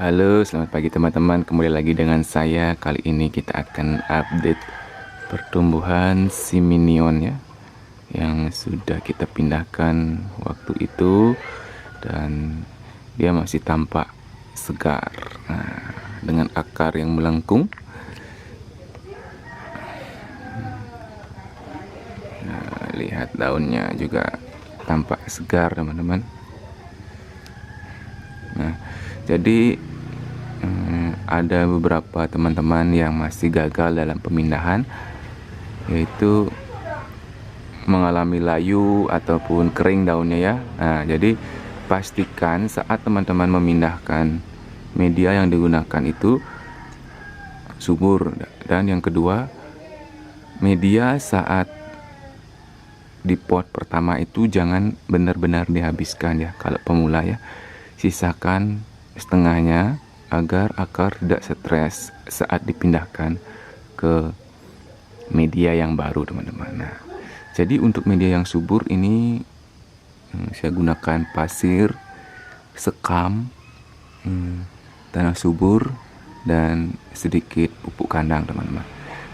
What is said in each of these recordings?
Halo, selamat pagi teman-teman. Kembali lagi dengan saya. Kali ini kita akan update pertumbuhan si minion ya, yang sudah kita pindahkan waktu itu dan dia masih tampak segar. Nah, dengan akar yang melengkung. Nah, lihat daunnya juga tampak segar teman-teman. Nah, jadi ada beberapa teman-teman yang masih gagal dalam pemindahan, yaitu mengalami layu ataupun kering daunnya ya. Nah, jadi pastikan saat teman-teman memindahkan media yang digunakan itu subur. Dan yang kedua, media saat di pot pertama itu jangan benar-benar dihabiskan ya kalau pemula ya. Sisakan setengahnya agar akar tidak stres saat dipindahkan ke media yang baru teman-teman. Nah, jadi untuk media yang subur ini saya gunakan pasir, sekam, tanah subur, dan sedikit pupuk kandang teman-teman.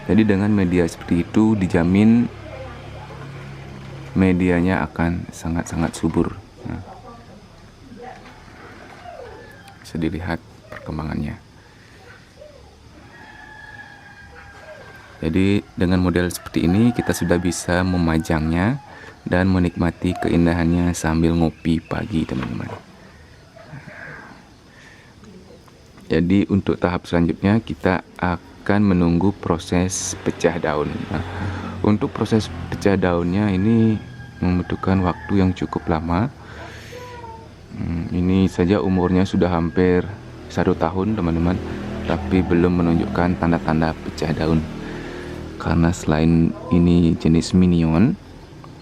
Jadi dengan media seperti itu dijamin medianya akan sangat-sangat subur. Nah, bisa dilihat perkembangannya. Jadi dengan model seperti ini kita sudah bisa memajangnya dan menikmati keindahannya sambil ngopi pagi teman-teman. Jadi untuk tahap selanjutnya kita akan menunggu proses pecah daun. Nah, untuk proses pecah daunnya ini membutuhkan waktu yang cukup lama. Ini saja umurnya sudah hampir 1 tahun teman-teman, tapi belum menunjukkan tanda-tanda pecah daun. Karena selain ini jenis minion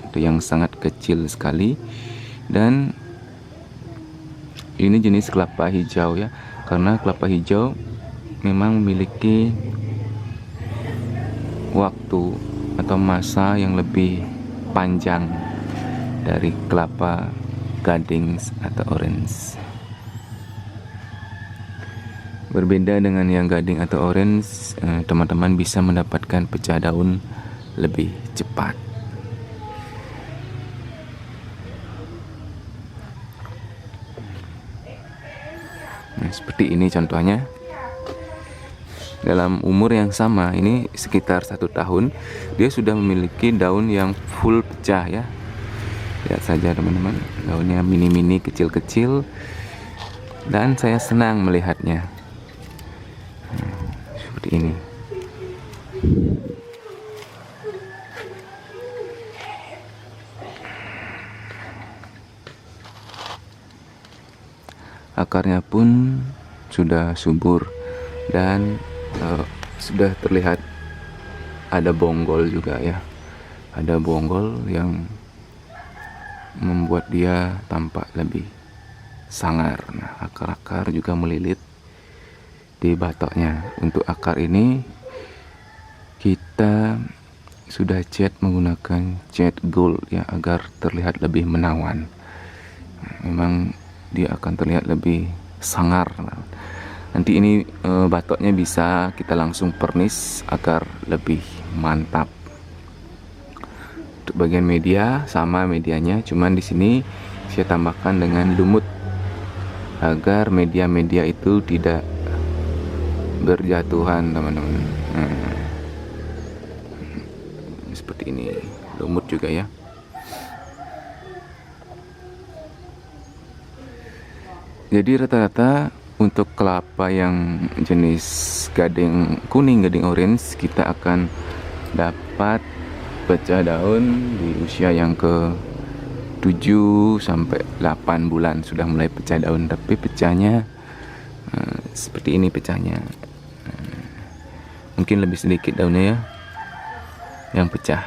itu yang sangat kecil sekali, dan ini jenis kelapa hijau ya. Karena kelapa hijau memang memiliki waktu atau masa yang lebih panjang dari kelapa gading atau orange. Berbeda dengan yang gading atau orange, teman-teman bisa mendapatkan pecah daun lebih cepat. Nah, seperti ini contohnya. Dalam umur yang sama, ini sekitar 1 tahun, dia sudah memiliki daun yang full pecah ya. Lihat saja teman-teman, daunnya mini-mini, kecil-kecil, dan saya senang melihatnya. Seperti ini. Akarnya pun sudah subur dan sudah terlihat ada bonggol juga ya. Ada bonggol yang membuat dia tampak lebih sangar. Nah, akar-akar juga melilit di batoknya. Untuk akar ini kita sudah cat menggunakan cat gold ya, agar terlihat lebih menawan. Memang dia akan terlihat lebih sangar. Nanti ini batoknya bisa kita langsung pernis agar lebih mantap. Untuk bagian media sama medianya, cuman di sini saya tambahkan dengan lumut agar media-media itu tidak berjatuhan teman-teman. Seperti ini, lumut juga ya. Jadi rata-rata untuk kelapa yang jenis gading kuning, gading orange, kita akan dapat pecah daun di usia yang ke 7 sampai 8 bulan sudah mulai pecah daun. Tapi pecahnya seperti ini pecahnya. Mungkin lebih sedikit daunnya ya yang pecah.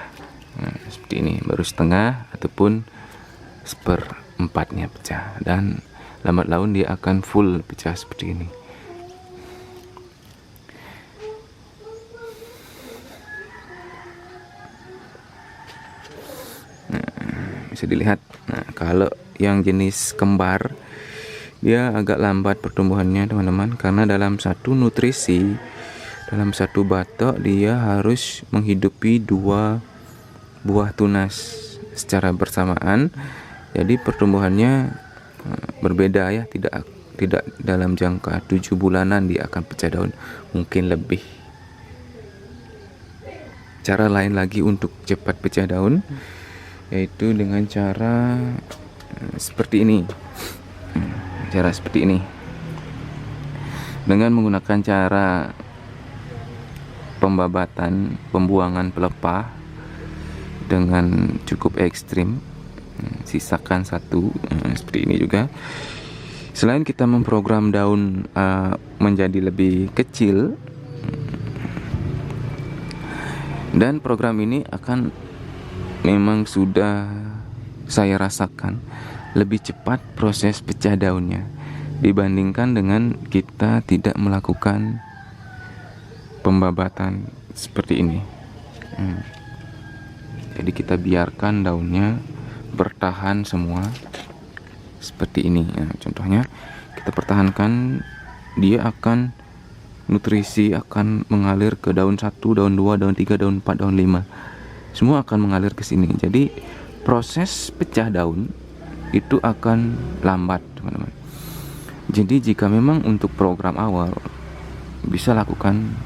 Seperti ini, baru setengah ataupun seperempatnya pecah, dan lambat laun dia akan full pecah seperti ini. Nah, bisa dilihat. Nah, kalau yang jenis kembar dia agak lambat pertumbuhannya teman-teman, karena dalam satu nutrisi, dalam satu batok dia harus menghidupi 2 buah tunas secara bersamaan. Jadi pertumbuhannya berbeda ya, tidak dalam jangka 7 bulanan dia akan pecah daun, mungkin lebih. Cara lain lagi untuk cepat pecah daun yaitu dengan cara seperti ini. Cara seperti ini, dengan menggunakan cara pembabatan, pembuangan pelepah dengan cukup ekstrim, sisakan satu, seperti ini juga. Selain kita memprogram daun menjadi lebih kecil, dan program ini akan memang sudah saya rasakan lebih cepat proses pecah daunnya dibandingkan dengan kita tidak melakukan pembabatan seperti ini. Jadi kita biarkan daunnya bertahan semua seperti ini. Nah, contohnya kita pertahankan, dia akan nutrisi akan mengalir ke daun 1, daun 2, daun 3, daun 4, daun 5. Semua akan mengalir ke sini. Jadi proses pecah daun itu akan lambat, teman-teman. Jadi jika memang untuk program awal bisa lakukan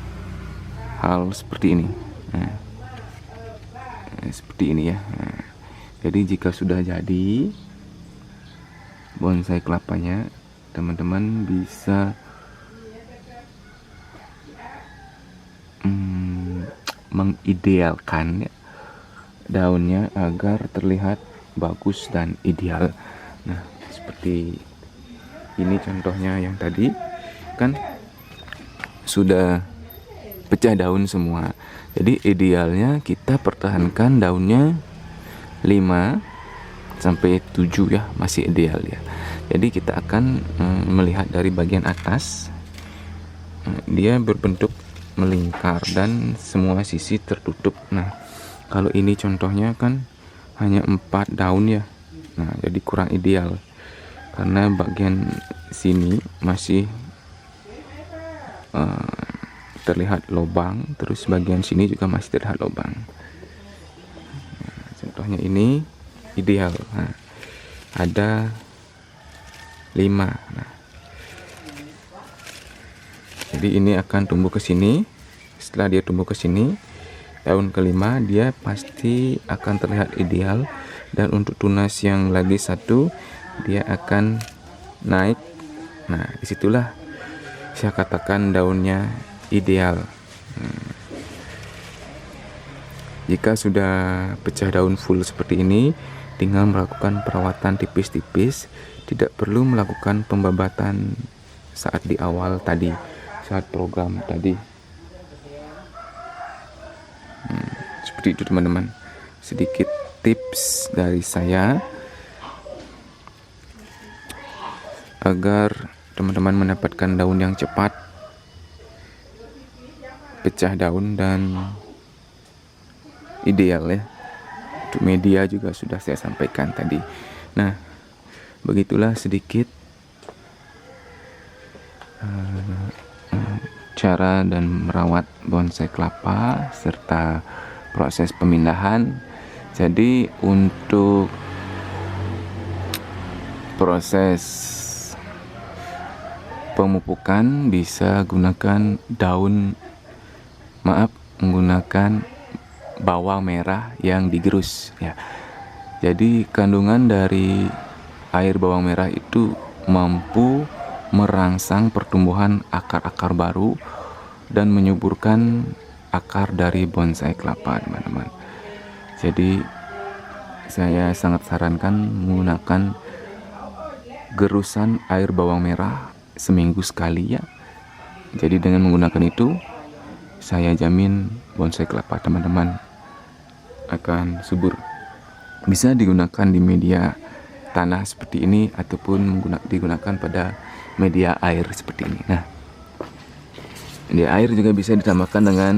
hal seperti ini. Seperti ini ya. Jadi jika sudah jadi bonsai kelapanya, teman-teman bisa mengidealkan ya, daunnya agar terlihat bagus dan ideal. Nah, seperti ini contohnya yang tadi kan sudah pecah daun semua. Jadi idealnya kita pertahankan daunnya 5 sampai 7 ya, masih ideal ya. Jadi kita akan melihat dari bagian atas, dia berbentuk melingkar dan semua sisi tertutup. Nah, kalau ini contohnya kan hanya 4 daun ya. Nah, jadi kurang ideal karena bagian sini masih terlihat lubang, terus bagian sini juga masih terlihat lubang. Nah, contohnya ini ideal. Nah, ada 5. Nah, jadi ini akan tumbuh ke sini. Setelah dia tumbuh ke sini, daun kelima dia pasti akan terlihat ideal, dan untuk tunas yang lagi satu dia akan naik. Nah, disitulah saya katakan daunnya ideal. Jika sudah pecah daun full seperti ini, tinggal melakukan perawatan tipis-tipis, tidak perlu melakukan pembabatan saat di awal tadi, saat program tadi. Seperti itu teman-teman, sedikit tips dari saya agar teman-teman mendapatkan daun yang cepat pecah daun dan ideal ya. Untuk media juga sudah saya sampaikan tadi. Nah, begitulah sedikit cara dan merawat bonsai kelapa serta proses pemindahan. Jadi untuk proses pemupukan bisa gunakan menggunakan bawang merah yang digerus ya. Jadi kandungan dari air bawang merah itu mampu merangsang pertumbuhan akar-akar baru dan menyuburkan akar dari bonsai kelapa, teman-teman. Jadi saya sangat sarankan menggunakan gerusan air bawang merah seminggu sekali ya. Jadi dengan menggunakan itu, saya jamin bonsai kelapa teman-teman akan subur. Bisa digunakan di media tanah seperti ini ataupun digunakan pada media air seperti ini. Nah, di air juga bisa ditambahkan dengan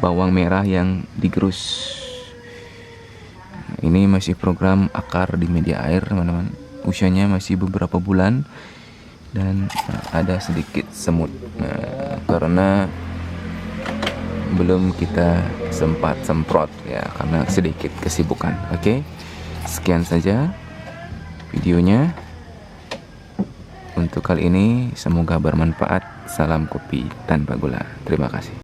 bawang merah yang digerus. Ini masih program akar di media air, teman-teman. usianya masih beberapa bulan dan ada sedikit semut karena belum kita sempat semprot ya, karena sedikit kesibukan. Oke, sekian saja videonya untuk kali ini, semoga bermanfaat. Salam kopi tanpa gula. Terima kasih.